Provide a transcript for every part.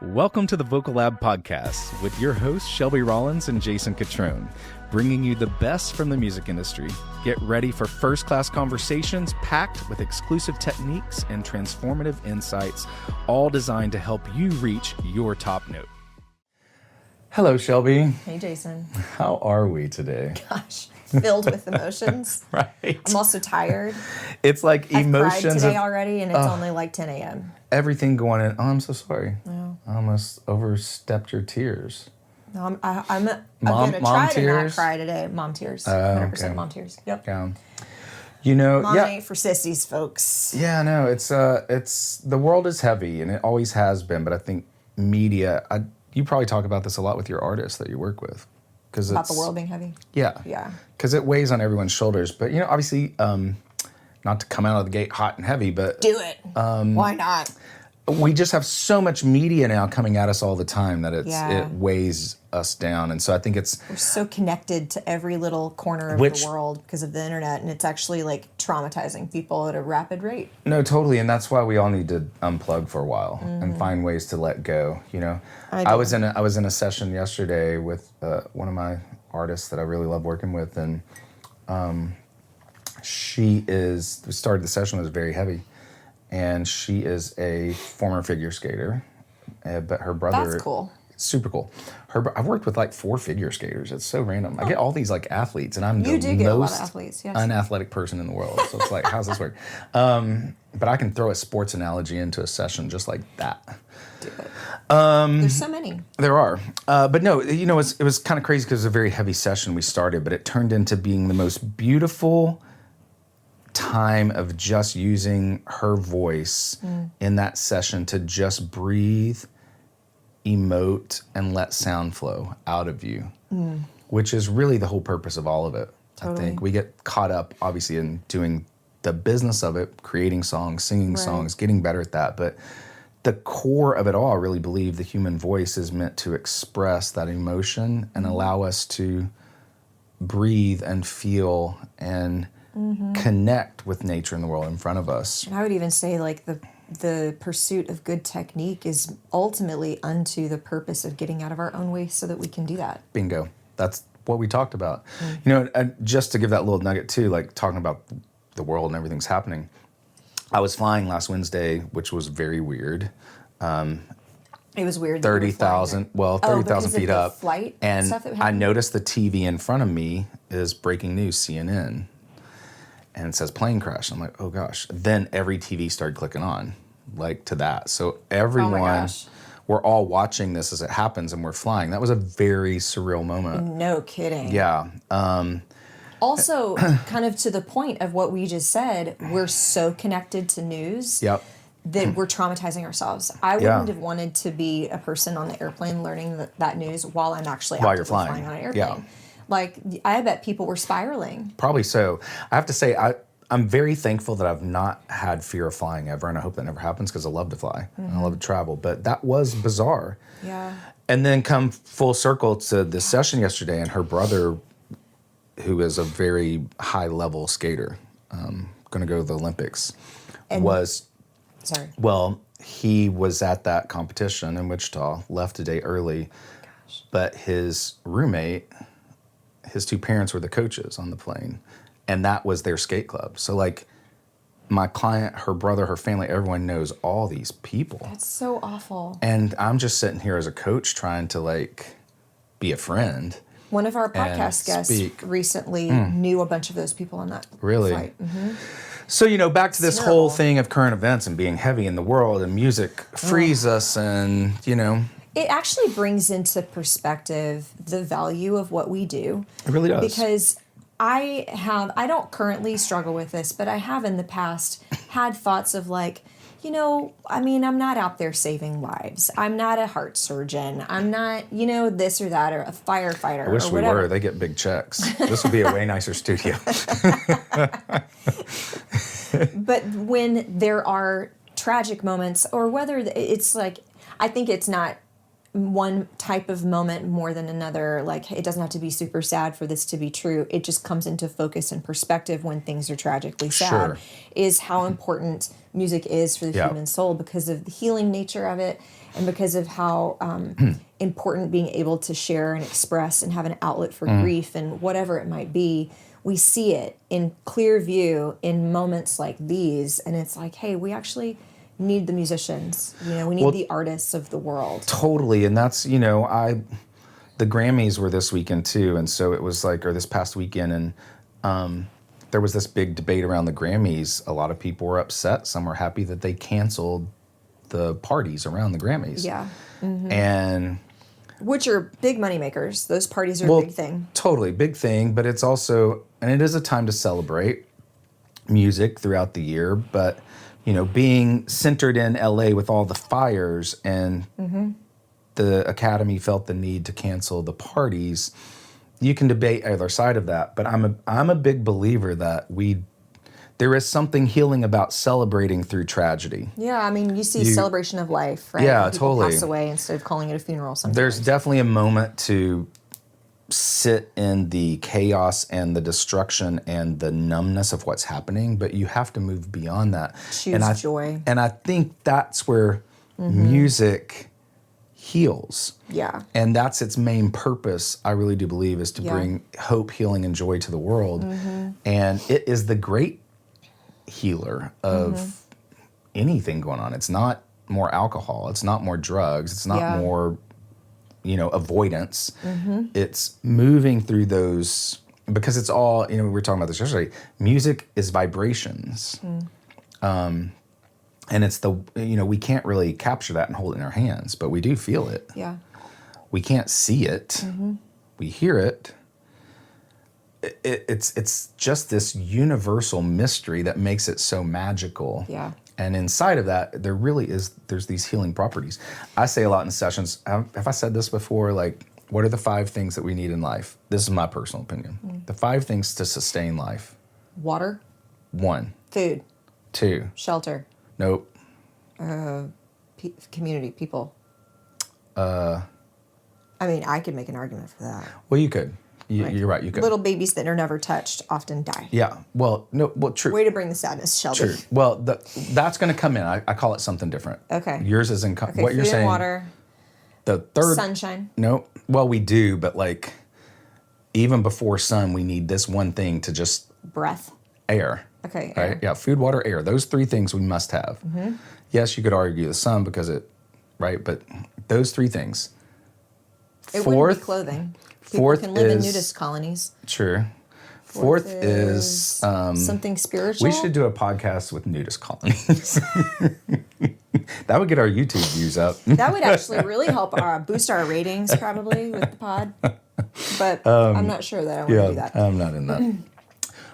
Welcome to the Vocal Lab podcast with your hosts Shelby Rollins and Jason Catron, bringing you the best from the music industry. Get ready for first-class conversations packed with exclusive techniques and transformative insights, all designed to help you reach your top note. Hello, Shelby. Hey, Jason. How are we today? Gosh, filled with emotions. Right. I'm also tired. It's like I've emotions cried today already, and it's only like 10 a.m. Everything going in. Oh, I'm so sorry. Yeah. I almost overstepped your tears. No, I'm going to mom try to not tears? cry today. Mom tears. 100% Okay. mom tears. Yep. Yeah. You know, Mom yeah. ain't for sissies, folks. Yeah, no, it's the world is heavy, and it always has been. But I think media, you probably talk about this a lot with your artists that you work with, because About the world being heavy? Yeah, Yeah. because it weighs on everyone's shoulders. But you know, obviously, not to come out of the gate hot and heavy, but Do it. Why not? we just have so much media now coming at us all the time that Yeah. it weighs us down, and so I think We're so connected to every little corner of the world because of the internet, and it's actually like traumatizing people at a rapid rate. No, totally, and that's why we all need to unplug for a while and find ways to let go. You know, I was in a session yesterday with one of my artists that I really love working with, and we started the session, it was very heavy, and she is a former figure skater, but her brother. That's cool. Super cool. I've worked with like 4 figure skaters. It's so random. I get all these like athletes, and I'm You the do get a lot of most athletes, yes. unathletic person in the world. So it's like, how's this work? But I can throw a sports analogy into a session just like that. Do it. There's so many. There are. But no, you know, it was kind of crazy because it was a very heavy session we started, but it turned into being the most beautiful time of just using her voice in that session to just breathe, emote, and let sound flow out of you, which is really the whole purpose of all of it. Totally. I think we get caught up, obviously, in doing the business of it, creating songs, singing songs, getting better at that. But the core of it all, I really believe the human voice is meant to express that emotion and allow us to breathe and feel and connect with nature and the world in front of us. And I would even say like the pursuit of good technique is ultimately unto the purpose of getting out of our own way so that we can do that. Bingo. That's what we talked about. You know, and just to give that little nugget too, like talking about the world and everything's happening. I was flying last Wednesday, which was very weird. It was weird. 30,000 feet up. Flight and stuff that I happened? noticed the TV in front of me is breaking news, CNN. And it says plane crash. I'm like, oh gosh. Then every TV started clicking on, like to that. So everyone, gosh. we're all watching this as it happens and we're flying. That was a very surreal moment. No kidding. Yeah. Also, kind of to the point of what we just said, we're so connected to news Yep. that we're traumatizing ourselves. I wouldn't have wanted to be a person on the airplane learning that news while I'm actually While you're actively flying. on an airplane. Yeah. Like, I bet people were spiraling. Probably so. I have to say, I'm very thankful that I've not had fear of flying ever, and I hope that never happens because I love to fly and I love to travel. But that was bizarre. Yeah. And then come full circle to this session yesterday, and her brother, who is a very high-level skater, going to go to the Olympics, he was at that competition in Wichita, left a day early, but his roommate, his 2 parents were the coaches on the plane, and that was their skate club. So like my client, her brother, her family, everyone knows all these people. That's so awful. And I'm just sitting here as a coach trying to like be a friend. One of our podcast guests recently knew a bunch of those people on that flight. So, you know, back to this Terrible. whole thing of current events and being heavy in the world, and music frees us, and, you know. It actually brings into perspective the value of what we do. It really does. Because I don't currently struggle with this, but I have in the past had thoughts of like, you know, I mean, I'm not out there saving lives. I'm not a heart surgeon. I'm not, you know, this or that, or a firefighter. I wish or we whatever. were. They get big checks. This would be a way nicer studio. But when there are tragic moments, or whether it's like, I think it's not one type of moment more than another. Like, it doesn't have to be super sad for this to be true. It just comes into focus and perspective when things are tragically sad. Sure. Is how important music is for the human soul because of the healing nature of it, and because of how important being able to share and express and have an outlet for grief and whatever it might be. We see it in clear view in moments like these, and it's like, hey, we actually need the musicians. We need the artists of the world. Totally, and that's, the Grammys were this weekend too, and so it was like, or this past weekend, and there was this big debate around the Grammys. A lot of people were upset. Some were happy that they canceled the parties around the Grammys. Yeah. And which are big moneymakers. Those parties are a big thing. Totally, big thing, but it's also, and it is a time to celebrate music throughout the year, but being centered in LA with all the fires, and the Academy felt the need to cancel the parties. You can debate either side of that, but I'm a big believer that there is something healing about celebrating through tragedy. Yeah, I mean, you see celebration of life, right? Yeah, when people totally. pass away instead of calling it a funeral sometimes. There's definitely a moment to sit in the chaos and the destruction and the numbness of what's happening, but you have to move beyond that. Choose joy. And I think that's where music heals. Yeah. And that's its main purpose, I really do believe, is to bring hope, healing, and joy to the world. And it is the great healer of anything going on. It's not more alcohol. It's not more drugs. It's not more avoidance. It's moving through those, because it's all, we were talking about this yesterday, music is vibrations. And it's we can't really capture that and hold it in our hands, but we do feel it. Yeah. We can't see it. We hear it. It's just this universal mystery that makes it so magical. Yeah. And inside of that, there's these healing properties. I say a lot in sessions, have I said this before? Like, what are the 5 things that we need in life? This is my personal opinion. The 5 things to sustain life. Water. 1. Food. 2. Shelter. Nope. Community, people. I mean, I could make an argument for that. Well, you could. You're right, you could. Little babies that are never touched often die. Yeah. Well, true. Way to bring the sadness, Shelby. True. Well, that's going to come in. I call it something different. Okay. Yours is what you're food saying. And water. The third. Sunshine. No. Well, we do, but like, even before sun, we need this one thing to just. Breath. Air. Okay. Right. Air. Yeah. Food, water, air. Those 3 things we must have. Yes, you could argue the sun because right, but those 3 things. It wouldn't be clothing. People can live in nudist colonies. True. Fourth is something spiritual. We should do a podcast with nudist colonies. That would get our YouTube views up. That would actually really help boost our ratings, probably, with the pod. But I'm not sure that I want to do that. I'm not in that.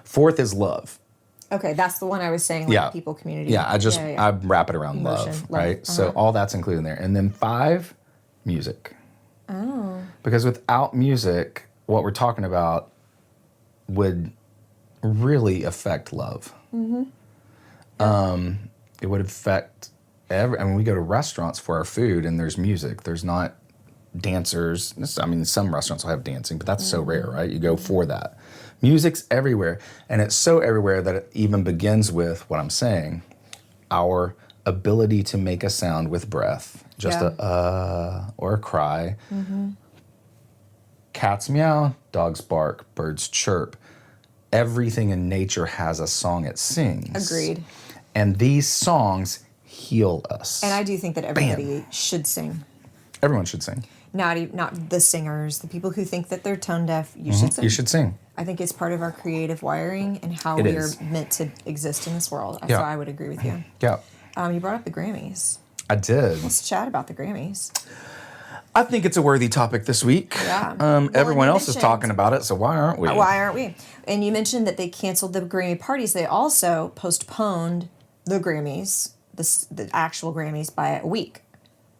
4th is love. Okay, that's the one I was saying, like people, community. Yeah, I wrap it around love, right? So all that's included in there. And then 5, music. Oh. Because without music, what we're talking about would really affect love. It would affect we go to restaurants for our food and there's music. There's not dancers. Some restaurants will have dancing, but that's so rare, right? You go for that. Music's everywhere. And it's so everywhere that it even begins with what I'm saying, our ability to make a sound with breath. Just or a cry. Cats meow, dogs bark, birds chirp. Everything in nature has a song it sings. Agreed. And these songs heal us. And I do think that everybody should sing. Everyone should sing. Not the singers, the people who think that they're tone deaf. You should sing. You should sing. I think it's part of our creative wiring and how we are meant to exist in this world. So I would agree with you. Yeah. You brought up the Grammys. I did. Let's chat about the Grammys. I think it's a worthy topic this week. Yeah. Everyone else is talking about it, so why aren't we? Why aren't we? And you mentioned that they canceled the Grammy parties. They also postponed the Grammys, the actual Grammys, by a week.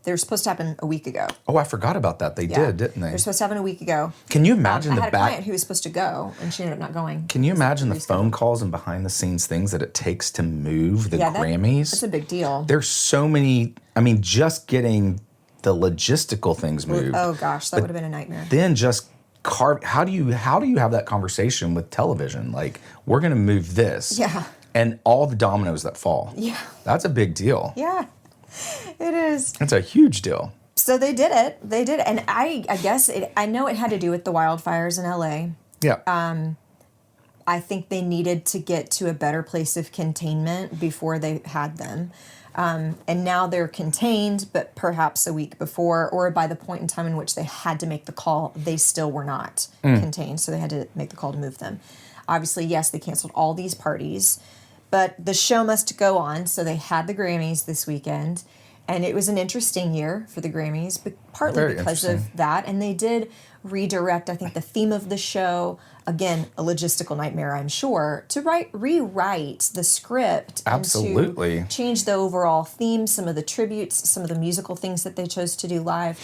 They were supposed to happen a week ago. Oh, I forgot about that. They did, didn't they? They're supposed to happen a week ago. Can you imagine I had a client who was supposed to go, and she ended up not going. Can you imagine the phone calls and behind-the-scenes things that it takes to move the Grammys? That's a big deal. There's so many. Just getting the logistical things moved. Oh gosh, that would have been a nightmare. Then just carve. How do you have that conversation with television? Like, we're going to move this. Yeah. And all the dominoes that fall. Yeah. That's a big deal. Yeah, it is. It's a huge deal. So they did it. And I guess I know it had to do with the wildfires in LA. Yeah. I think they needed to get to a better place of containment before they had them. And now they're contained, but perhaps a week before or by the point in time in which they had to make the call, they still were not contained. So they had to make the call to move them. Obviously, yes, they canceled all these parties, but the show must go on. So they had the Grammys this weekend. And it was an interesting year for the Grammys, but partly because of that. And they did redirect, I think, the theme of the show. Again, a logistical nightmare, I'm sure, to rewrite the script. Absolutely. And to change the overall theme, some of the tributes, some of the musical things that they chose to do live,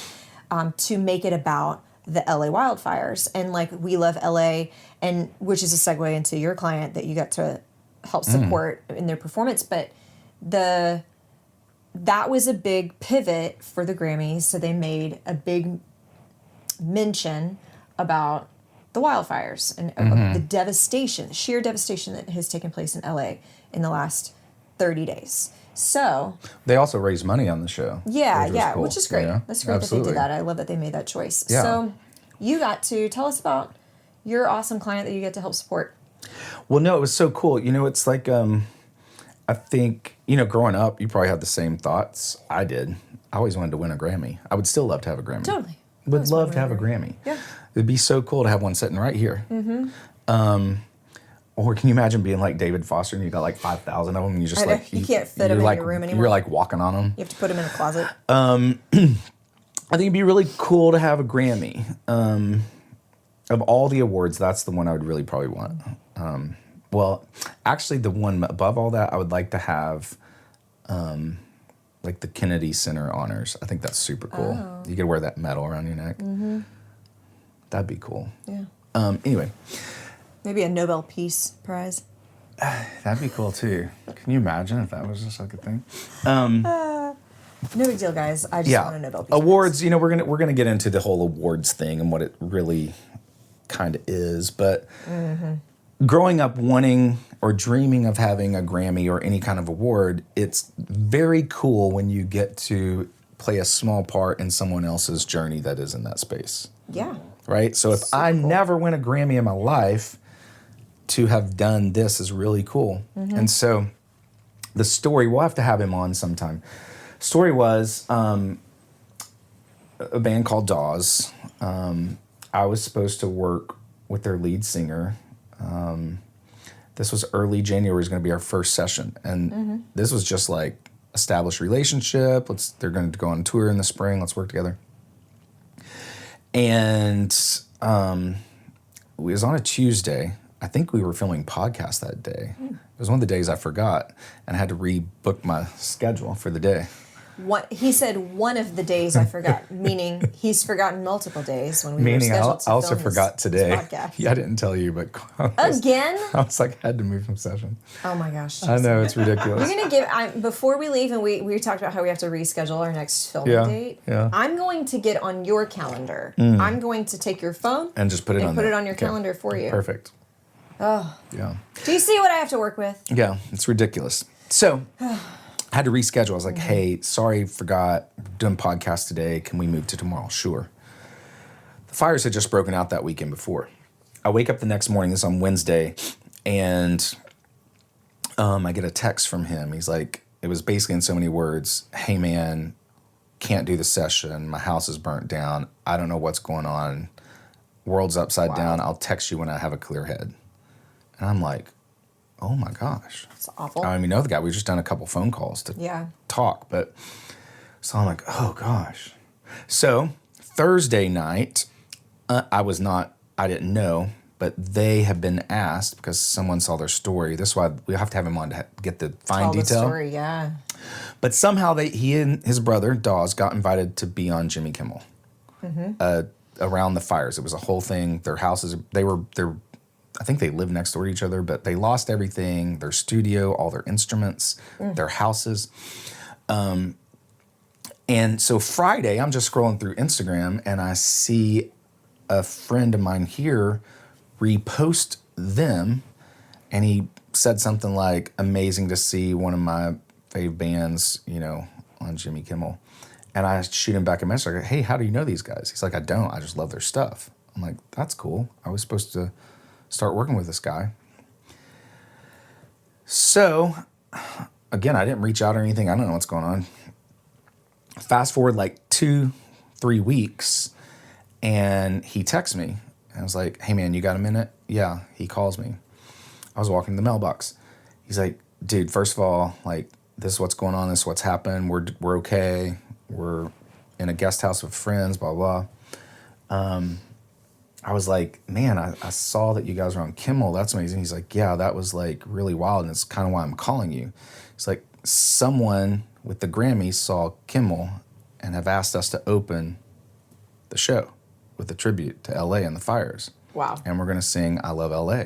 to make it about the LA wildfires. And like, we love LA, and which is a segue into your client that you got to help support in their performance. But that was a big pivot for the Grammys, so they made a big mention about the wildfires and the devastation, the sheer devastation that has taken place in LA in the last 30 days. So they also raised money on the show. Yeah, cool. Which is great. Yeah, That's great absolutely. that they did that. I love that they made that choice. Yeah. So you got to tell us about your awesome client that you get to help support. Well, no, it was so cool. You know, it's like, I think, you know, growing up, you probably had the same thoughts I did. I always wanted to win a Grammy. I would still love to have a Grammy. Totally. Would love to have a Grammy. Yeah. It'd be so cool to have one sitting right here. Or can you imagine being like David Foster and you got like 5,000 of them and you just like... You can't fit them in your room anymore. You're like walking on them. You have to put them in a closet. I think it'd be really cool to have a Grammy. Of all the awards, that's the one I would really probably want. Well, actually, the one above all that, I would like to have, like the Kennedy Center honors. I think that's super cool. Oh. You could wear that medal around your neck. That'd be cool. Yeah. Anyway, Maybe a Nobel Peace Prize. that'd be cool too. Can you imagine if that was just like a thing? No big deal, guys. I just want a Nobel Peace Awards. Prize. You know, we're gonna get into the whole awards thing and what it really kind of is, but. Growing up wanting or dreaming of having a Grammy or any kind of award, it's very cool when you get to play a small part in someone else's journey that is in that space. Yeah. Right? So if I cool. never win a Grammy in my life, to have done this is really cool. And so the story, we'll have to have him on sometime. Story was a band called Dawes. I was supposed to work with their lead singer. This was early January, was going to be our first session. And this was just like established relationship. They're going to go on tour in the spring. Let's work together. And it was on a Tuesday. I think we were filming podcasts that day. It was one of the days I forgot and I had to rebook my schedule for the day. He said one of the days I forgot, meaning he's forgotten multiple days when we were scheduled to I also film forgot his today. podcast. Yeah, I didn't tell you, but Again? I was like, I had to move some session. Oh my gosh. I know, it's ridiculous. You're gonna before we leave, and we talked about how we have to reschedule our next filming date. Yeah. I'm going to get on your calendar. I'm going to take your phone And just put it on your calendar for you. Perfect. Oh. Yeah. Do you see what I have to work with? Yeah, it's ridiculous. So I had to reschedule. I was like, hey, sorry, forgot. We're doing podcast today. Can we move to tomorrow? Sure. The fires had just broken out that weekend before. I wake up the next morning, this is on Wednesday, and I get a text from him. He's like, it was basically in so many words, hey man, can't do the session. My house is burnt down. I don't know what's going on. World's upside down. I'll text you when I have a clear head. And I'm like, oh my gosh. It's awful. I mean, know the guy. We've just done a couple phone calls to talk. But so I'm like, oh gosh. So Thursday night, I didn't know, but they have been asked because someone saw their story. This is why we have to have him on to get the fine detail. The story, yeah. But somehow he and his brother, Dawes, got invited to be on Jimmy Kimmel around the fires. It was a whole thing. Their houses, I think they lived next door to each other, but they lost everything, their studio, all their instruments, their houses. And so Friday, I'm just scrolling through Instagram and I see a friend of mine here repost them, and he said something like, amazing to see one of my fave bands, on Jimmy Kimmel. And I shoot him back a message like, hey, how do you know these guys? He's like, I don't. I just love their stuff. I'm like, that's cool. I was supposed to start working with this guy. So, again, I didn't reach out or anything. I don't know what's going on. Fast forward like 2-3 weeks, and he texts me. And I was like, hey, man, you got a minute? Yeah. He calls me. I was walking to the mailbox. He's like, dude, first of all, like, this is what's going on. This is what's happened. We're okay. We're in a guest house with friends, blah, blah. I was like, man, I saw that you guys were on Kimmel. That's amazing. He's like, yeah, that was like really wild. And it's kind of why I'm calling you. It's like someone with the Grammys saw Kimmel and have asked us to open the show with a tribute to LA and the fires. Wow. And we're going to sing I Love LA.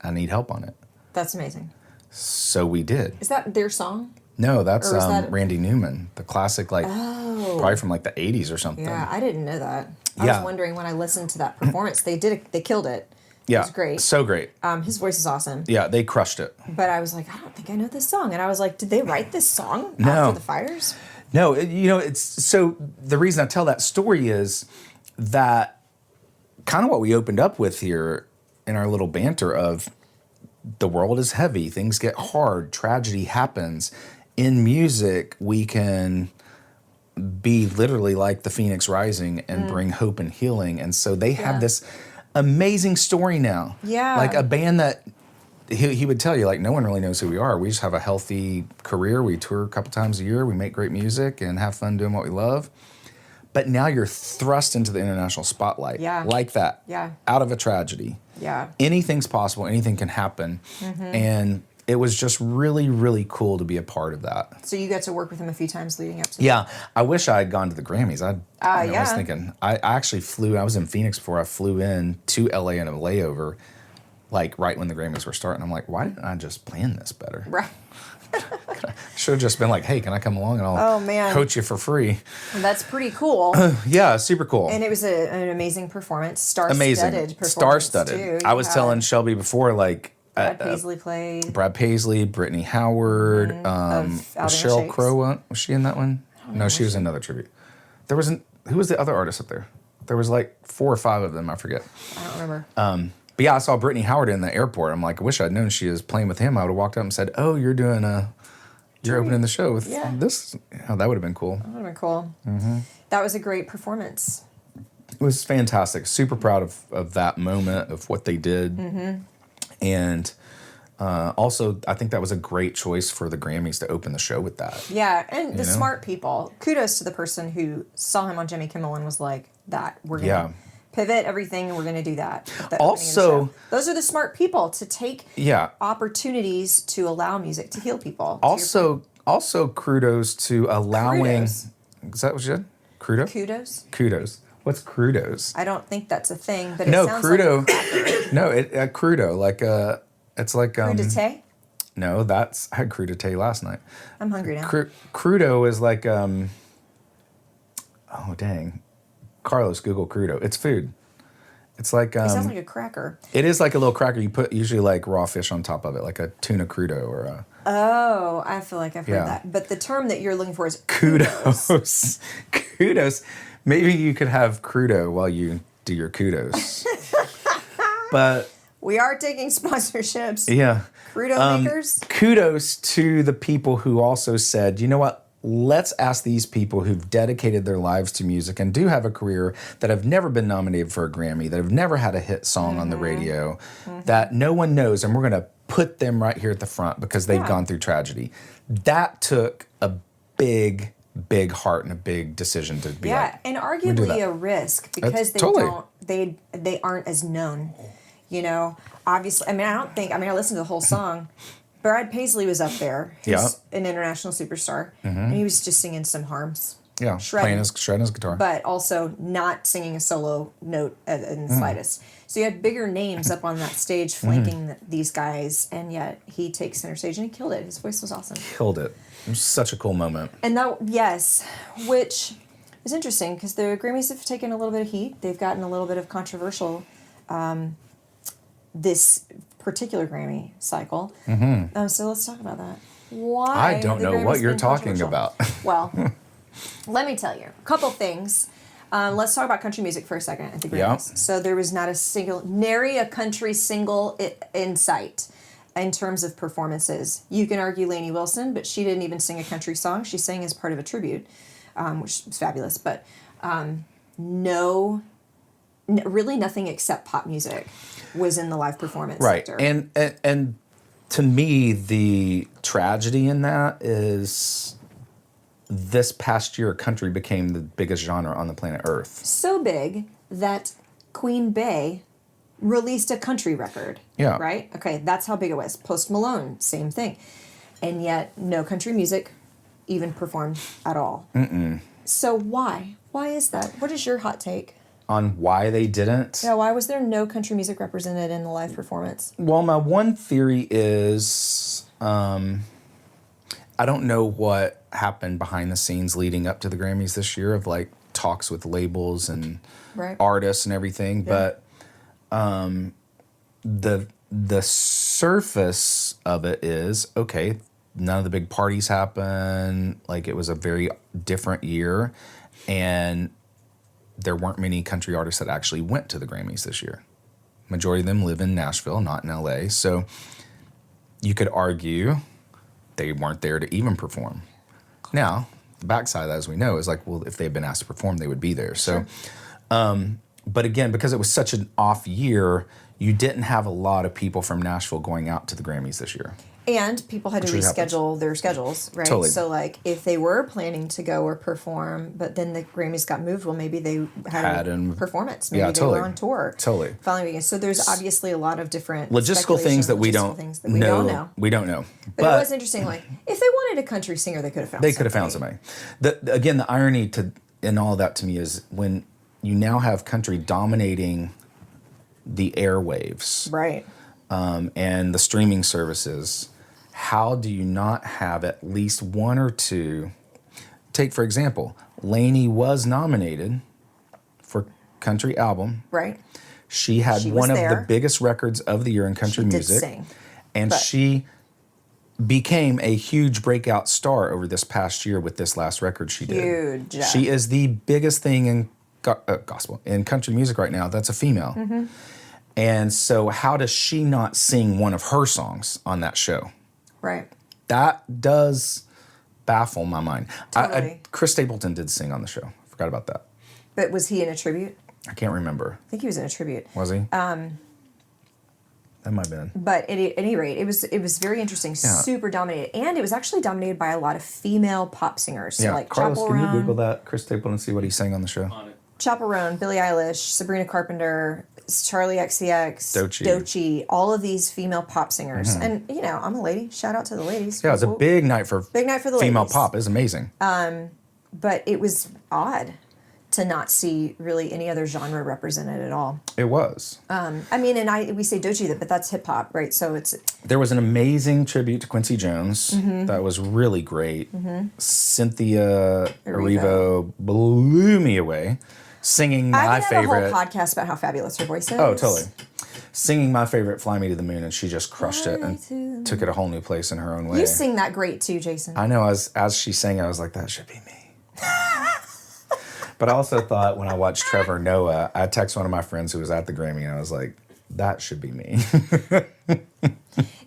I Need Help on it. That's amazing. So we did. Is that their song? No, that's Randy Newman, the classic, probably from like the 80s or something. Yeah, I didn't know that. I was wondering when I listened to that performance. They killed it. Yeah. It was great. So great. His voice is awesome. Yeah, they crushed it. But I was like, I don't think I know this song. And I was like, did they write this song No. after the fires? No, it's so the reason I tell that story is that kind of what we opened up with here in our little banter of the world is heavy, things get hard, tragedy happens. In music, we can be literally like the Phoenix Rising and bring hope and healing. And so they have this amazing story now. Yeah. Like a band that he would tell you, like, no one really knows who we are. We just have a healthy career. We tour a couple times a year. We make great music and have fun doing what we love. But now you're thrust into the international spotlight. Yeah. Like that. Yeah. Out of a tragedy. Yeah. Anything's possible. Anything can happen. And it was just really, really cool to be a part of that. So you got to work with him a few times leading up to that? Yeah. I wish I had gone to the Grammys. I was thinking, I actually I was in Phoenix before I flew in to LA in a layover, like right when the Grammys were starting. I'm like, why didn't I just plan this better? Right. Should have just been like, hey, can I come along and I'll coach you for free? That's pretty cool. Yeah, super cool. And it was an amazing performance. Star-studded performance, Star-studded. too. I was telling Shelby before, like, Brad Paisley played. Brad Paisley, Brittany Howard, Sheryl Crow. Was she in that one? No, she was in another tribute. Who was the other artist up there? There was like 4 or 5 of them. I forget. I don't remember. But yeah, I saw Brittany Howard in the airport. I'm like, I wish I'd known she was playing with him. I would have walked up and said, oh, you're opening the show with this. Yeah, that would have been cool. That would have been cool. That was a great performance. It was fantastic. Super proud of that moment, of what they did. And also, I think that was a great choice for the Grammys to open the show with that. Yeah, and the smart people. Kudos to the person who saw him on Jimmy Kimmel and was like, we're going to pivot everything and we're going to do that. Also, those are the smart people to take opportunities to allow music to heal people. Also kudos to allowing... Kudos. Is that what you said? Kudos? Kudos. What's kudos? I don't think that's a thing, but it sounds crudo, like a cracker. No, crudo, like it's like... crudité? No, I had crudité last night. I'm hungry now. Crudo is like... oh, dang. Carlos, Google crudo. It's food. It's like... it sounds like a cracker. It is like a little cracker. You put usually like raw fish on top of it, like a tuna crudo or a... Oh, I feel like I've heard that. But the term that you're looking for is kudos. Kudos. Maybe you could have crudo while you do your kudos. But... We are taking sponsorships. Yeah. Crudo makers. Kudos to the people who also said, you know what? Let's ask these people who've dedicated their lives to music and do have a career that have never been nominated for a Grammy, that have never had a hit song on the radio, that no one knows, and we're going to put them right here at the front because they've gone through tragedy. That took a big heart and a big decision to be like, and arguably a risk because they aren't as known. You know, obviously, I listened to the whole song. Brad Paisley was up there. He's an international superstar. And he was just singing some harms. Yeah, shredding his guitar. But also not singing a solo note in the slightest. So you had bigger names up on that stage flanking these guys, and yet he takes center stage and he killed it. His voice was awesome. Killed it. It was such a cool moment. And that, yes, which is interesting because the Grammys have taken a little bit of heat. They've gotten a little bit of controversial this particular Grammy cycle. So let's talk about that. Why? I don't know what you're talking about. Well, let me tell you a couple things. Let's talk about country music for a second at the Grammys. Yeah. So there was not a single, nary a country single in sight in terms of performances. You can argue Lainey Wilson, but she didn't even sing a country song. She sang as part of a tribute, which was fabulous. But really nothing except pop music was in the live performance sector. Right. And to me, the tragedy in that is this past year, country became the biggest genre on the planet Earth. So big that Queen Bey released a country record. Yeah. Right? Okay, that's how big it was. Post Malone, same thing. And yet, no country music even performed at all. So why? Why is that? What is your hot take? On why they didn't? Yeah, why was there no country music represented in the live performance? Well, my one theory is I don't know what happened behind the scenes leading up to the Grammys this year of like talks with labels and artists and everything, but the surface of it is okay. None of the big parties happen. Like it was a very different year, and there weren't many country artists that actually went to the Grammys this year. Majority of them live in Nashville, not in LA. So you could argue they weren't there to even perform. Now, the backside of that, as we know, is like, well, if they had been asked to perform, they would be there. So, but again, because it was such an off year, you didn't have a lot of people from Nashville going out to the Grammys this year. And people had to reschedule their schedules, right? Totally. So, like, if they were planning to go or perform, but then the Grammys got moved, well, maybe they had a performance. Maybe they were on tour. Totally. Following weekend. So there's obviously a lot of different logistical things that we don't know. We don't know. But it was interesting. Like, if they wanted a country singer, they could have found somebody. They could have found somebody. Again, the irony in all of that to me is when you now have country dominating the airwaves. Right. And the streaming services, how do you not have at least one or two? Take, for example, Lainey was nominated for country album. Right. She had one of the biggest records of the year in country music. Did sing. And she became a huge breakout star over this past year with this last record she did. Huge. She is the biggest thing in gospel, in country music right now that's a female. Mm-hmm. And so how does she not sing one of her songs on that show? Right. That does baffle my mind. Totally. Chris Stapleton did sing on the show. Forgot about that. But was he in a tribute? I can't remember. I think he was in a tribute. Was he? That might have been. But at any rate, it was very interesting. Yeah. Super dominated. And it was actually dominated by a lot of female pop singers. So like Carlos, can you Google that? Chris Stapleton and see what he sang on the show? Chaperone, Billie Eilish, Sabrina Carpenter, Charlie XCX, Doechii, all of these female pop singers. Mm-hmm. And, you know, I'm a lady. Shout out to the ladies. Yeah, it was a big night for the female ladies. Pop. It was amazing. But it was odd to not see really any other genre represented at all. It was. I mean, and we say Doechii, but that's hip hop, right? So it's... There was an amazing tribute to Quincy Jones that was really great. Cynthia Erivo blew me away. Singing my favorite. I have a whole podcast about how fabulous her voice is. Oh, totally. Singing my favorite "Fly Me to the Moon," and she just crushed it and took it a whole new place in her own way. You sing that great too, Jason. I know. As she sang it, I was like, that should be me. But I also thought when I watched Trevor Noah, I texted one of my friends who was at the Grammy, and I was like, that should be me.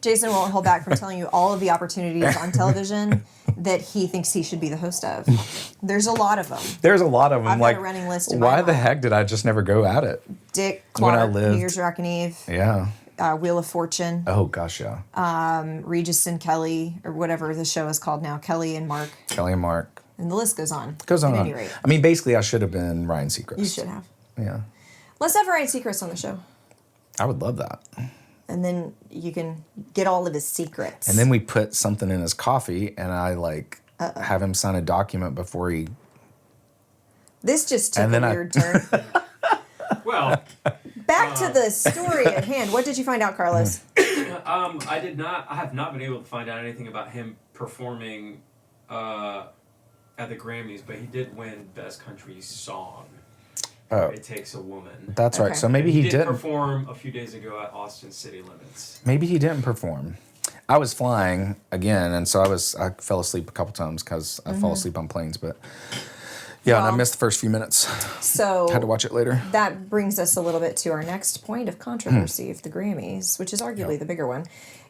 Jason won't hold back from telling you all of the opportunities on television that he thinks he should be the host of. There's a lot of them. There's a lot of them. I've got a running list. Why the heck did I just never go at it? Dick Clark, New Year's Rockin' Eve. Yeah. Wheel of Fortune. Oh, gosh, yeah. Regis and Kelly, or whatever the show is called now. Kelly and Mark. And the list goes on. Goes on. At any rate. I mean, basically, I should have been Ryan Seacrest. You should have. Yeah. Let's have Ryan Seacrest on the show. I would love that. And then you can get all of his secrets. And then we put something in his coffee, and I have him sign a document before he This just took And then a weird turn. Well, Back to the story at hand. What did you find out, Carlos? I have not been able to find out anything about him performing at the Grammys, but he did win Best Country Song. Oh. It Takes a Woman. That's right. Okay. So maybe he did didn't perform a few days ago at Austin City Limits. Maybe he didn't perform. I was flying again, and so I fell asleep a couple times because I fall asleep on planes. But yeah, and I Well, missed the first few minutes. So Had to watch it later. that brings us a little bit to our next point of controversy of the Grammys, which is arguably the bigger one,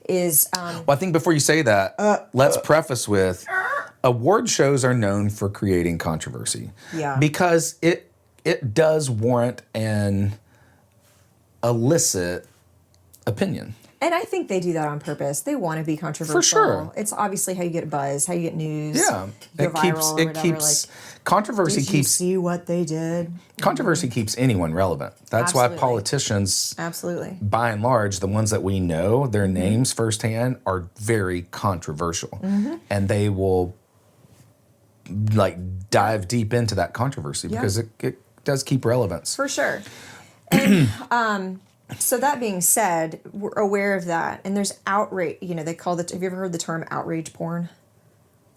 is Well, I think before you say that, let's preface with award shows are known for creating controversy. Yeah. Because it does warrant an illicit opinion. and I think they do that on purpose. They want to be controversial. For sure. It's obviously how you get buzz, how you get news. Yeah. Go viral or It whatever. keeps Like, controversy did you keeps see what they did? controversy keeps anyone relevant. That's Absolutely. why politicians, Absolutely. by and large, the ones that we know, their names firsthand are very controversial. And they will like dive deep into that controversy because it does keep relevance. For sure. And so that being said, we're aware of that. And there's outrage, they call it, have you ever heard the term outrage porn?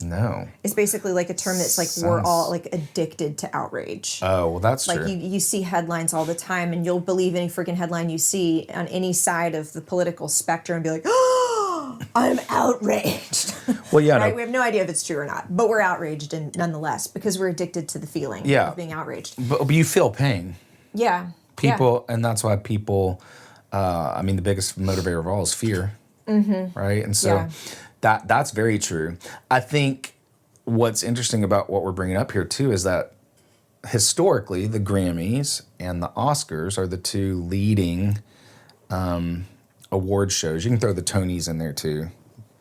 No. It's basically like a term that's like we're Sounds- all like addicted to outrage. Oh, well, that's Like true. you see headlines all the time, and you'll believe any freaking headline you see on any side of the political spectrum and be like, "Oh, I'm outraged." Well, yeah, Right? no, We have no idea if it's true or not, but we're outraged, and nonetheless because we're addicted to the feeling Yeah. of being outraged. but you feel pain. Yeah, People, and that's why people, the biggest motivator of all is fear. Right? And so Yeah. that's very true. I think what's interesting about what we're bringing up here, too, is that historically, the Grammys and the Oscars are the two leading award shows. You can throw the Tonys in there, too.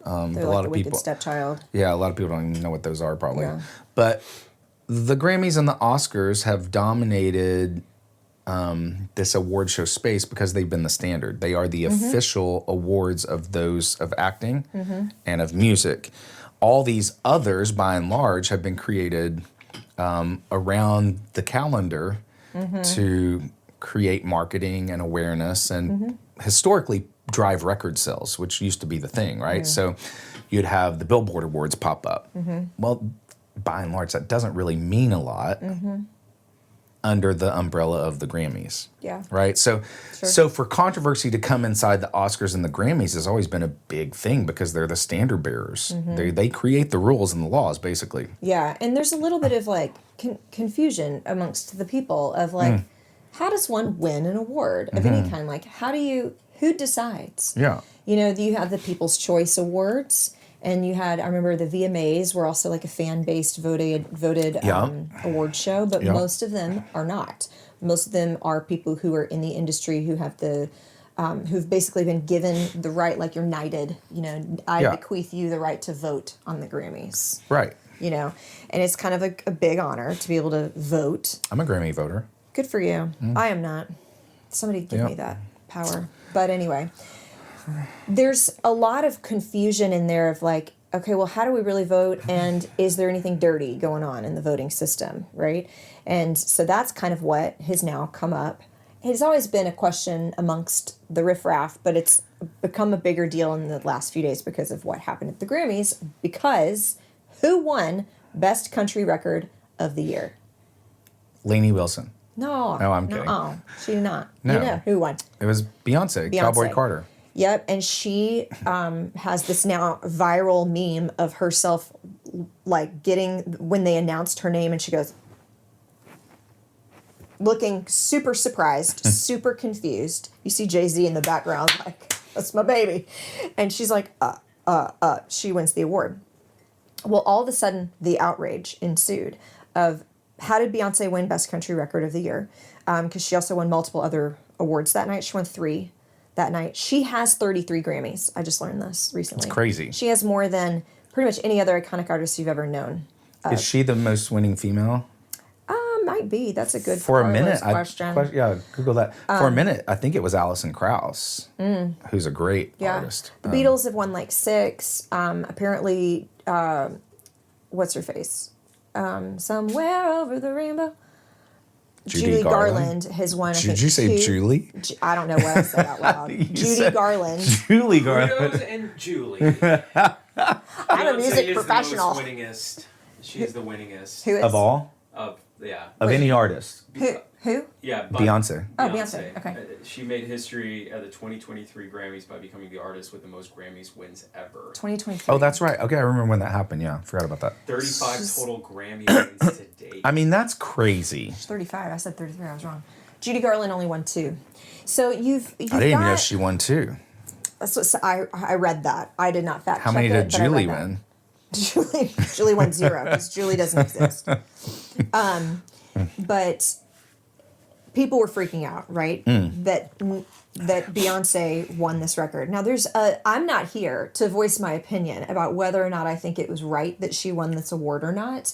They're a like lot the of wicked people. stepchild. Yeah, a lot of people don't even know what those are, probably. Yeah. But the Grammys and the Oscars have dominated this award show space because they've been the standard. They are the official awards of those of acting and of music. All these others, by and large, have been created around the calendar to create marketing and awareness and historically drive record sales, which used to be the thing, right? So you'd have the Billboard Awards pop up. Well, by and large, that doesn't really mean a lot under the umbrella of the Grammys. Yeah. Right? So for controversy to come inside the Oscars and the Grammys has always been a big thing because they're the standard bearers. They create the rules and the laws, basically. Yeah, and there's a little bit of like confusion amongst the people of like, how does one win an award of any kind? Like, who decides? Yeah. You have the People's Choice Awards, and I remember the VMAs were also like a fan-based voted award show, but most of them are not. Most of them are people who are in the industry who have who've basically been given the right, like you're knighted, I bequeath you the right to vote on the Grammys. Right. And it's kind of a big honor to be able to vote. I'm a Grammy voter. Good for you. I am not. Somebody give me that power. But anyway, there's a lot of confusion in there of like, okay, well, how do we really vote? And is there anything dirty going on in the voting system, right? And so that's kind of what has now come up. It's always been a question amongst the riffraff, but it's become a bigger deal in the last few days because of what happened at the Grammys. Because who won Best Country Record of the Year? Lainey Wilson. No. No, I'm kidding. No, she did not. No. You know who won? It was Beyonce. Cowboy Carter. Yep, and she has this now viral meme of herself like getting, when they announced her name, and she goes, looking super surprised, super confused. You see Jay-Z in the background like, that's my baby. And she's like, she wins the award. Well, all of a sudden, the outrage ensued of how did Beyonce win Best Country Record of the Year? Because she also won multiple other awards that night. She won 3 that night. She has 33 Grammys. I just learned this recently. It's crazy. She has more than pretty much any other iconic artist you've ever known. Is she the most winning female? Might be. That's a good For a minute, question. Google that. For a minute, I think it was Alison Krauss, who's a great artist. The Beatles have won like 6. Apparently, what's her face? Somewhere over the rainbow. Judy Garland has won. Did you say Julie? I don't know what I said out loud. Judy Garland. Julie Garland. Rose and Julie. I'm a music professional. The most winningest. She's the winningest. Who is? Of all? Of any artist. Who? Yeah, Beyonce. Oh, Beyonce. Okay. She made history at the 2023 Grammys by becoming the artist with the most Grammys wins ever. 2023. Oh, that's right. Okay, I remember when that happened. Yeah, forgot about that. 35 total Grammy wins to date. I mean, that's crazy. She's 35. I said 33. I was wrong. Judy Garland only won 2. So you've I didn't even know she won 2. So I read that. I did not fact check it. How many did but I Julie read that. win? Julie won 0 because Julie doesn't exist. But people were freaking out, right? That Beyonce won this record. Now, I'm not here to voice my opinion about whether or not I think it was right that she won this award or not.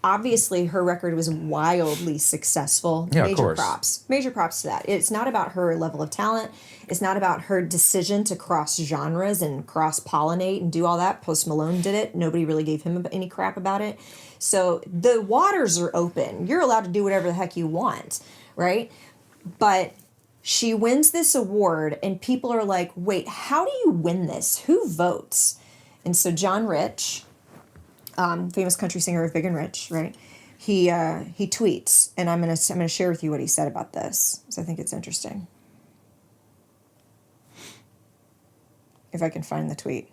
Obviously, her record was wildly successful. Yeah, Major of course. props. Major props to that. It's not about her level of talent. It's not about her decision to cross genres and cross-pollinate and do all that. Post Malone did it. Nobody really gave him any crap about it. So the waters are open. You're allowed to do whatever the heck you want, right? But she wins this award, and people are like, wait, how do you win this? Who votes? And so John Rich, famous country singer of Big and Rich, right? He tweets, and I'm gonna share with you what he said about this, because I think it's interesting. If I can find the tweet.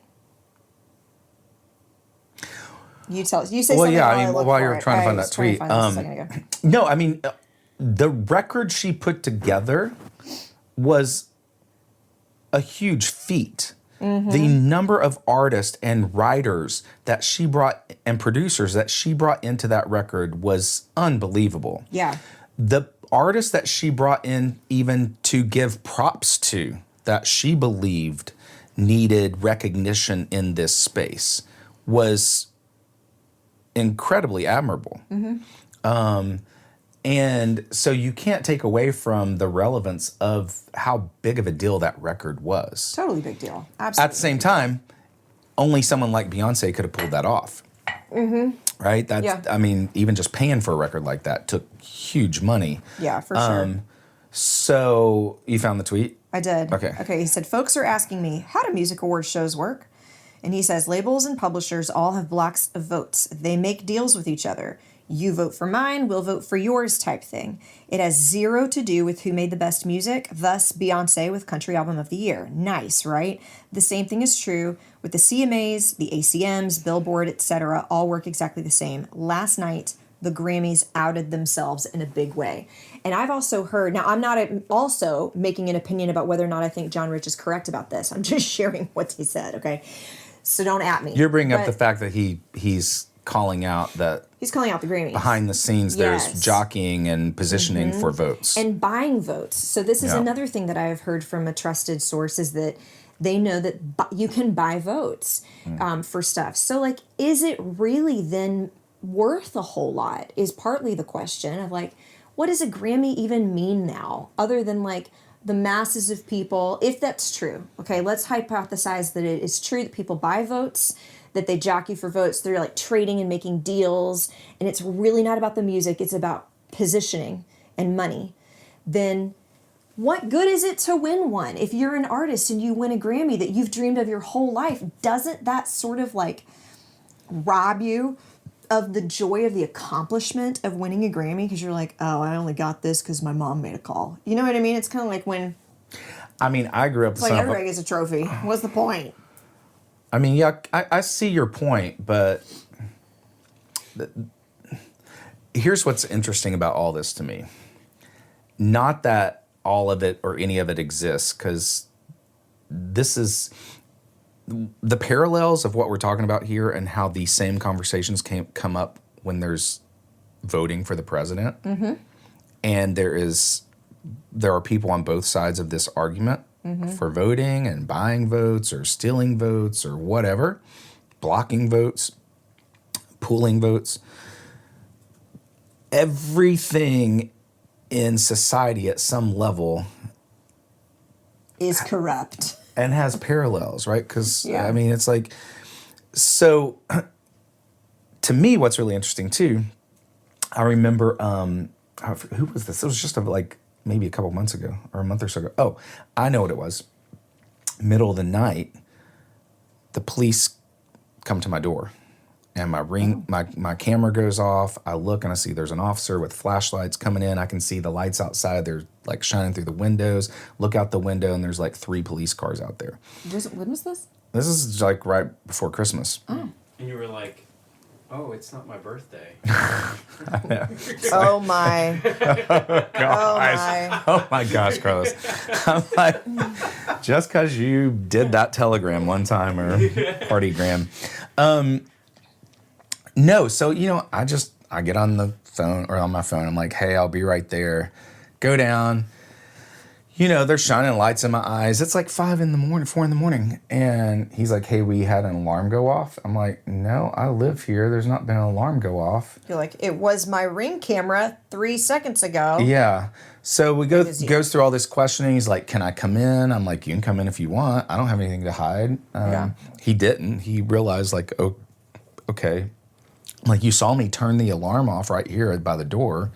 You tell us. You say something. Well, yeah. while I mean, look while for you're it. trying to find I that was trying to tweet, find this a second ago. no, I mean, the record she put together was a huge feat. The number of artists and writers that she brought and producers that she brought into that record was unbelievable. Yeah. The artists that she brought in, even to give props to, that she believed needed recognition in this space, was incredibly admirable. And so you can't take away from the relevance of how big of a deal that record was. Totally big deal. Absolutely. At the same time, only someone like Beyonce could have pulled that off. Right? That's, Yeah. I mean, even just paying for a record like that took huge money. Yeah, for sure. So you found the tweet? I did. Okay. Okay, he said, folks are asking me, how do music awards shows work? And he says, labels and publishers all have blocks of votes. They make deals with each other. You vote for mine, we'll vote for yours type thing. It has zero to do with who made the best music, thus Beyonce with Country Album of the Year. Nice, right? The same thing is true with the CMAs, the ACMs, Billboard, etc. All work exactly the same. Last night, the Grammys outed themselves in a big way. And I've also heard, now I'm not also making an opinion about whether or not I think John Rich is correct about this. I'm just sharing what he said, okay? So don't at me. You're bringing up the fact that he's calling out that he's calling out the Grammys. behind the scenes there's jockeying and positioning for votes. And buying votes. So this is Yeah. another thing that I have heard from a trusted source is that they know that you can buy votes for stuff. So like, is it really then worth a whole lot is partly the question of like, what does a Grammy even mean now other than like the masses of people, if that's true. Okay, let's hypothesize that it is true that people buy votes, that they jockey for votes, they're like trading and making deals, and it's really not about the music, it's about positioning and money. Then what good is it to win one? If you're an artist and you win a Grammy that you've dreamed of your whole life, doesn't that sort of like rob you of the joy of the accomplishment of winning a Grammy? Because you're like, oh, I only got this because my mom made a call. You know what I mean? It's kind of like when I mean, I grew up it's like everybody gets a trophy. What's the point? I mean, yeah, I see your point, but here's what's interesting about all this to me. Not that all of it or any of it exists, because this is the parallels of what we're talking about here and how these same conversations come up when there's voting for the president. And there are people on both sides of this argument for voting and buying votes or stealing votes or whatever, blocking votes, pooling votes. Everything in society at some level Is corrupt. and has parallels, right? Because, Yeah. I mean, it's like, so to me, what's really interesting too, I remember who was this? It was just like maybe a couple months ago or a month or so ago. Oh, I know what it was. Middle of the night, the police come to my door, and my camera goes off. I look and I see there's an officer with flashlights coming in. I can see the lights outside. They're like shining through the windows. Look out the window, and there's like 3 police cars out there. When was this? This is like right before Christmas. Oh. And you were like, oh, it's not my birthday. Oh my. Oh my gosh, Carlos. I'm like, just because you did that telegram one time or partygram. No, so, I get on the phone or on my phone. I'm like, hey, I'll be right there. Go down. They're shining lights in my eyes. It's like 4 in the morning. And he's like, hey, we had an alarm go off. I'm like, no, I live here. There's not been an alarm go off. You're like, it was my Ring camera 3 seconds ago. Yeah. So we goes through all this questioning. He's like, can I come in? I'm like, you can come in if you want. I don't have anything to hide. He didn't. He realized like, oh, okay. Like, you saw me turn the alarm off right here by the door.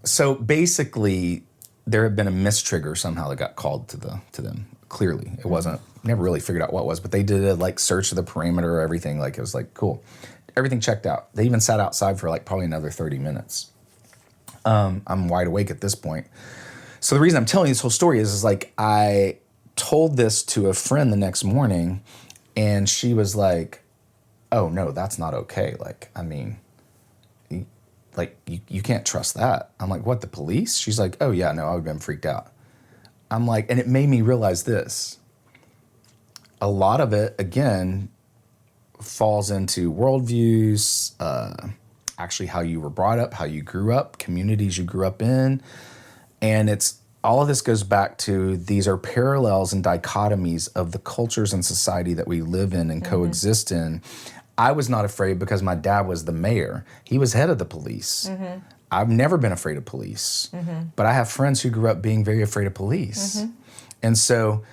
So basically, there had been a mistrigger somehow that got called to them. Clearly, it wasn't. Never really figured out what it was, but they did a like search of the perimeter, everything. Like, it was like cool, everything checked out. They even sat outside for like probably another 30 minutes. I'm wide awake at this point. So the reason I'm telling you this whole story is like I told this to a friend the next morning, and she was like, "Oh no, that's not okay." Like, I mean. Like, you can't trust that. I'm like, what, the police? She's like, oh, yeah, no, I would have been freaked out. I'm like, and it made me realize this. A lot of it, again, falls into worldviews, actually how you were brought up, how you grew up, communities you grew up in. And all of this goes back to these are parallels and dichotomies of the cultures and society that we live in and coexist in. I was not afraid because my dad was the mayor. He was head of the police. Mm-hmm. I've never been afraid of police, but I have friends who grew up being very afraid of police. Mm-hmm. And so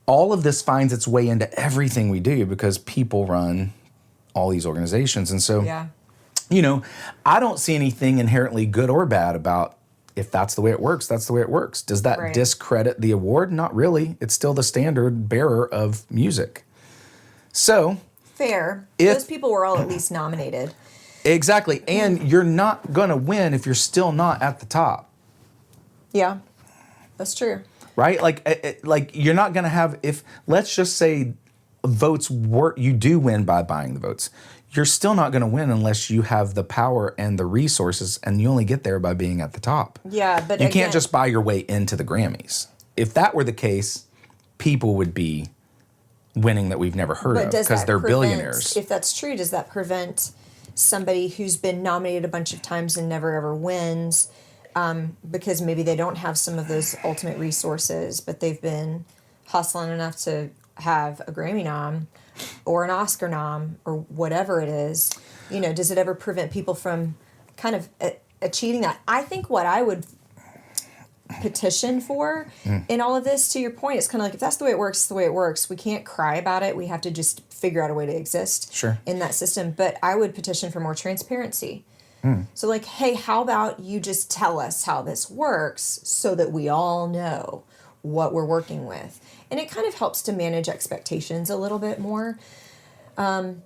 all of this finds its way into everything we do because people run all these organizations. And so, I don't see anything inherently good or bad about if that's the way it works, that's the way it works. Does that discredit the award? Not really. It's still the standard bearer of music. So... Fair. Those people were all at least nominated. Exactly. And you're not going to win if you're still not at the top. Yeah, that's true. Right? Like you're not going to have, let's just say votes you do win by buying the votes. You're still not going to win unless you have the power and the resources, and you only get there by being at the top. Yeah, but you can't just buy your way into the Grammys. If that were the case, people would be winning that we've never heard of because they're billionaires. If that's true, does that prevent somebody who's been nominated a bunch of times and never ever wins because maybe they don't have some of those ultimate resources, but they've been hustling enough to have a Grammy nom or an Oscar nom or whatever it is? Does it ever prevent people from kind of achieving that? I think what I would petition for in all of this, to your point, it's kind of like, if that's the way it works, it's the way it works. We can't cry about it. We have to just figure out a way to exist in that system. But I would petition for more transparency. So like, hey, how about you just tell us how this works so that we all know what we're working with? And it kind of helps to manage expectations a little bit more. And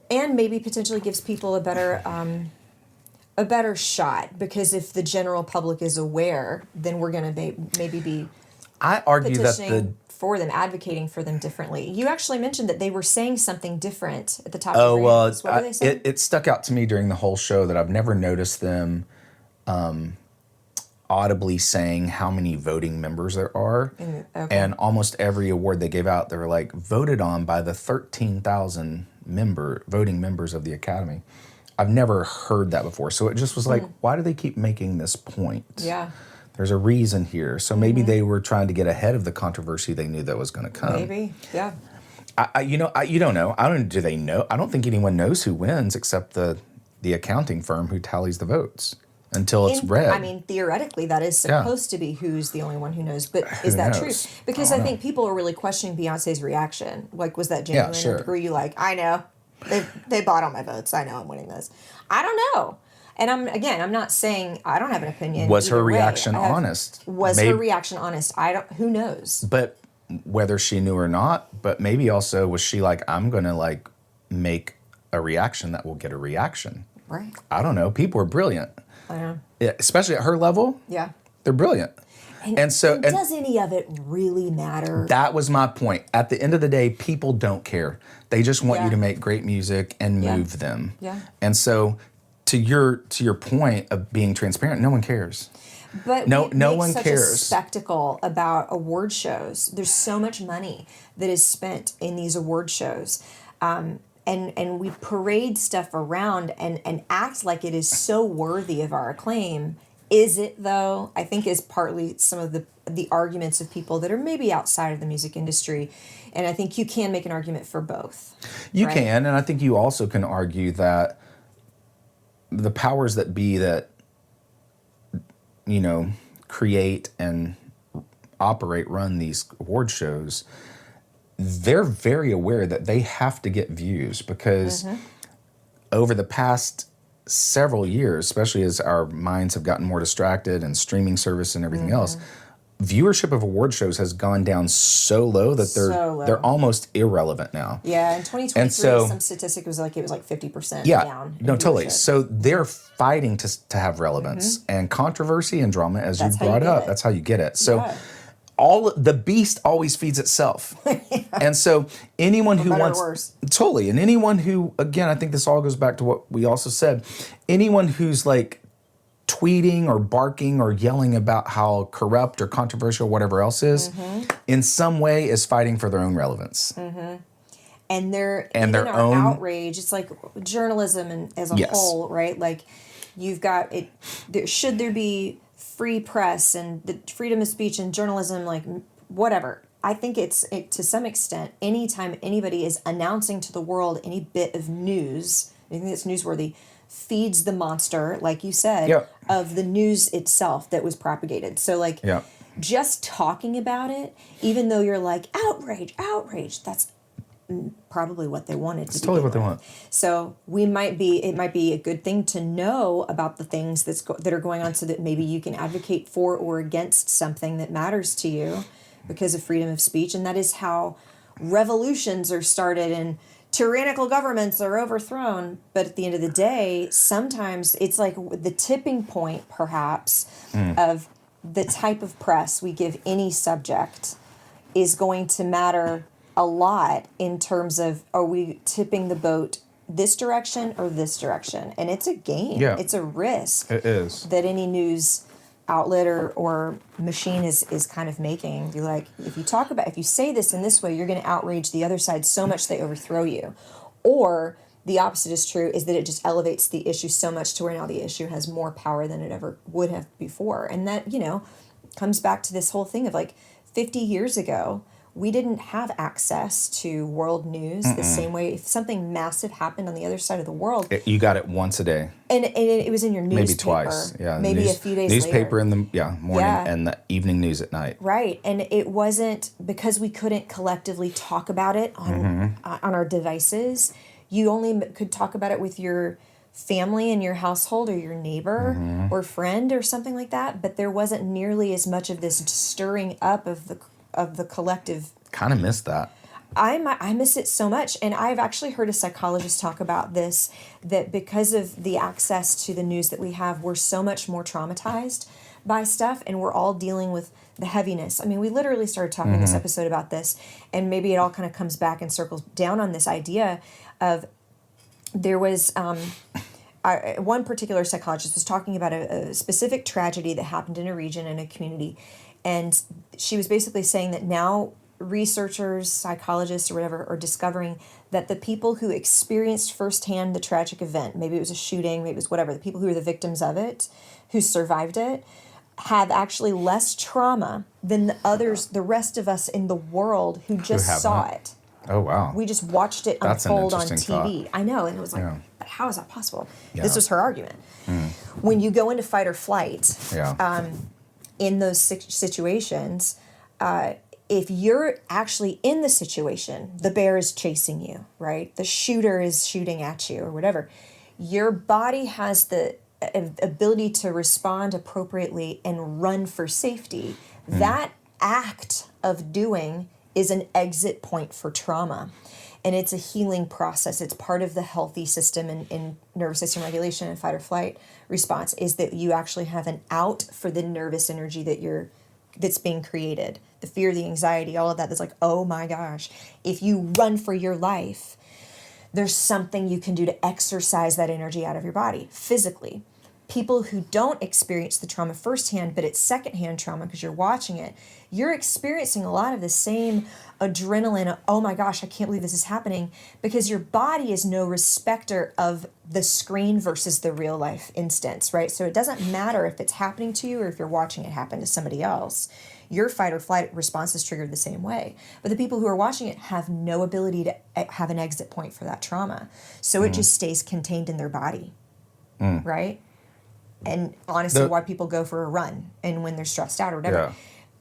maybe potentially gives people a better shot, because if the general public is aware, then we're going to maybe be petitioning for them, advocating for them differently. You actually mentioned that they were saying something different at the top of the Grammys. What were they saying? It stuck out to me during the whole show that I've never noticed them audibly saying how many voting members there are. And almost every award they gave out, they were like voted on by the 13,000 voting members of the Academy. I've never heard that before. So it just was like, why do they keep making this point? Yeah. There's a reason here. So maybe they were trying to get ahead of the controversy they knew that was going to come. Maybe, yeah. You don't know. Do they know? I don't think anyone knows who wins except the accounting firm who tallies the votes until it's read. I mean, theoretically, that is supposed to be who's the only one who knows. But is that true? Because I think people are really questioning Beyonce's reaction. Like, was that genuine? Yeah, sure. Or were you like, I know. They bought all my votes. I know I'm winning this. I don't know. And I'm not saying I don't have an opinion. Was her either way. reaction honest? Was her reaction honest? Who knows? But whether she knew or not, but maybe also was she like, I'm going to like make a reaction that will get a reaction. Right. I don't know. People are brilliant. I know. Yeah, especially at her level. Yeah. They're brilliant. And does any of it really matter? That was my point. At the end of the day, people don't care. They just want you to make great music and move them. Yeah. And so to your point of being transparent, no one cares. But no make one such cares. a spectacle about award shows. There's so much money that is spent in these award shows. And we parade stuff around and act like it is so worthy of our acclaim. Is it, though? I think is partly some of the arguments of people that are maybe outside of the music industry. And I think you can make an argument for both. You can, and I think you also can argue that the powers that be that, create and run these award shows, they're very aware that they have to get views because over the past several years, especially as our minds have gotten more distracted and streaming service and everything else, viewership of award shows has gone down so low that they're almost irrelevant now. Yeah, in 2023, and so, some statistic was like 50% yeah, down. No, totally. So they're fighting to have relevance and controversy and drama, as you brought up. That's how you get it. So the beast always feeds itself. And so anyone who wants totally, and anyone who, again, I think this all goes back to what we also said, anyone who's like tweeting or barking or yelling about how corrupt or controversial whatever else is, in some way is fighting for their own relevance. And their own outrage. It's like journalism and as a whole, right? Like you've got it. Should there be free press and the freedom of speech and journalism, like whatever. I think it's to some extent, anytime anybody is announcing to the world any bit of news, anything that's newsworthy, feeds the monster, like you said, of the news itself that was propagated. So like just talking about it, even though you're like, outrage, that's probably what they wanted to It's totally what they want. So it might be a good thing to know about the things that are going on so that maybe you can advocate for or against something that matters to you because of freedom of speech. And that is how revolutions are started and tyrannical governments are overthrown. But at the end of the day, sometimes it's like the tipping point, perhaps, of the type of press we give any subject is going to matter a lot in terms of, are we tipping the boat this direction or this direction? And it's a game. Yeah. It's a risk. It is. That any news outlet or machine is kind of making. You're like, if you say this in this way, you're going to outrage the other side so much they overthrow you. Or the opposite is true, is that it just elevates the issue so much to where now the issue has more power than it ever would have before. And that, comes back to this whole thing of like 50 years ago, we didn't have access to world news the same way. If something massive happened on the other side of the world, you got it once a day, and it was in your newspaper, maybe twice, maybe a few days newspaper later. in the morning and the evening news at night. Right, and it wasn't because we couldn't collectively talk about it on our devices. You only could talk about it with your family and your household or your neighbor or friend or something like that. But there wasn't nearly as much of this stirring up of the collective. Kind of missed that. I miss it so much. And I've actually heard a psychologist talk about this, that because of the access to the news that we have, we're so much more traumatized by stuff, and we're all dealing with the heaviness. I mean, we literally started talking this episode about this, and maybe it all kind of comes back and circles down on this idea of there was one particular psychologist was talking about a specific tragedy that happened in a region, in a community. And she was basically saying that now researchers, psychologists, or whatever, are discovering that the people who experienced firsthand the tragic event, maybe it was a shooting, maybe it was whatever, the people who were the victims of it, who survived it, have actually less trauma than the rest of us in the world who just saw it. Oh, wow. We just watched it unfold on TV. Thought. I know, and it was like, but how is that possible? Yeah. This was her argument. When you go into fight or flight, in those situations, if you're actually in the situation, the bear is chasing you, right? The shooter is shooting at you or whatever. Your body has the ability to respond appropriately and run for safety, that act of doing is an exit point for trauma. And it's a healing process. It's part of the healthy system in nervous system regulation and fight or flight response, is that you actually have an out for the nervous energy that's being created. The fear, the anxiety, all of that. That's like, oh my gosh. If you run for your life, there's something you can do to exercise that energy out of your body physically. People who don't experience the trauma firsthand, but it's secondhand trauma because you're watching it, you're experiencing a lot of the same adrenaline. Oh my gosh, I can't believe this is happening, because your body is no respecter of the screen versus the real life instance, right? So it doesn't matter if it's happening to you or if you're watching it happen to somebody else. Your fight or flight response is triggered the same way. But the people who are watching it have no ability to have an exit point for that trauma. So it just stays contained in their body, right? And honestly, why people go for a run and when they're stressed out or whatever. Yeah.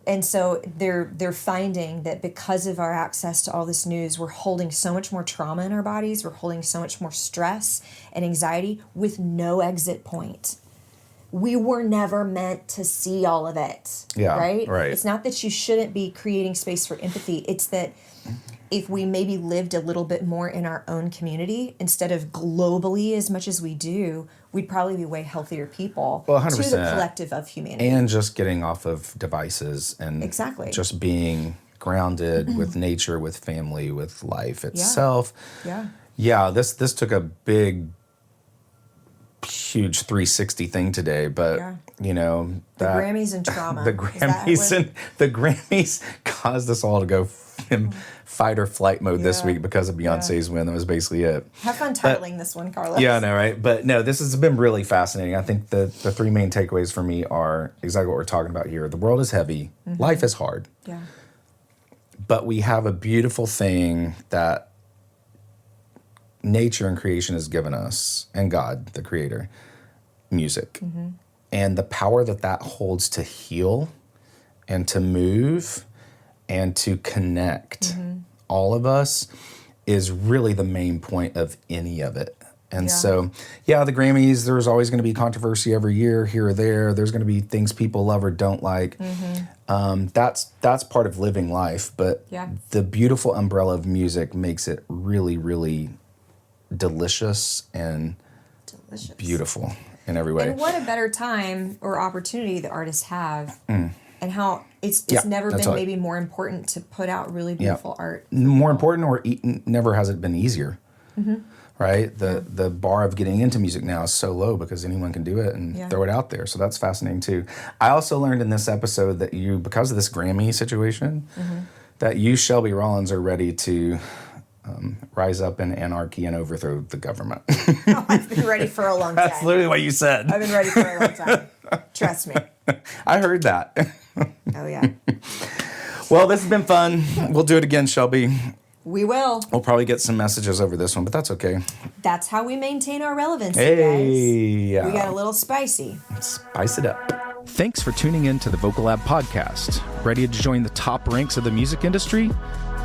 And so they're finding that because of our access to all this news, we're holding so much more trauma in our bodies. We're holding so much more stress and anxiety with no exit point. We were never meant to see all of it. Yeah, right? right. It's not that you shouldn't be creating space for empathy. It's that if we maybe lived a little bit more in our own community instead of globally as much as we do, we'd probably be way healthier people. Well, 100%. To the collective of humanity. And just getting off of devices and exactly. just being grounded with nature, with family, with life itself. Yeah. Yeah, this took a big, huge 360 thing today, but you know, the Grammys and trauma. the Grammys caused us all to go in fight or flight mode this week because of Beyonce's win. That was basically it. Have fun titling this one, Carlos. Yeah, I know, right? But no, this has been really fascinating. I think the three main takeaways for me are exactly what we're talking about here. The world is heavy. Life is hard. Yeah. But we have a beautiful thing that nature and creation has given us, and God, the creator, music. And the power that holds to heal and to move and to connect all of us is really the main point of any of it. And so, the Grammys, there's always going to be controversy every year, here or there. There's going to be things people love or don't like. That's part of living life. But the beautiful umbrella of music makes it really, really delicious and beautiful in every way. And what a better time or opportunity the artists have, and how it's never been maybe more important to put out really beautiful art. More important, or never has it been easier. Right? The bar of getting into music now is so low because anyone can do it and throw it out there. So that's fascinating too. I also learned in this episode that because of this Grammy situation, that you, Shelby Rollins, are ready to rise up in anarchy and overthrow the government. I've been ready for a long time. That's literally what you said. I've been ready for a long time. Trust me. I heard that. Oh, yeah. Well, this has been fun. We'll do it again, Shelby. We will. We'll probably get some messages over this one, but that's okay. That's how we maintain our relevancy, guys. We got a little spicy. Spice it up. Thanks for tuning in to the Vocal Lab podcast. Ready to join the top ranks of the music industry?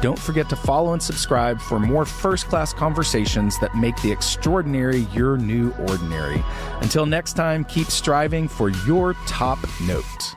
Don't forget to follow and subscribe for more first-class conversations that make the extraordinary your new ordinary. Until next time, keep striving for your top note.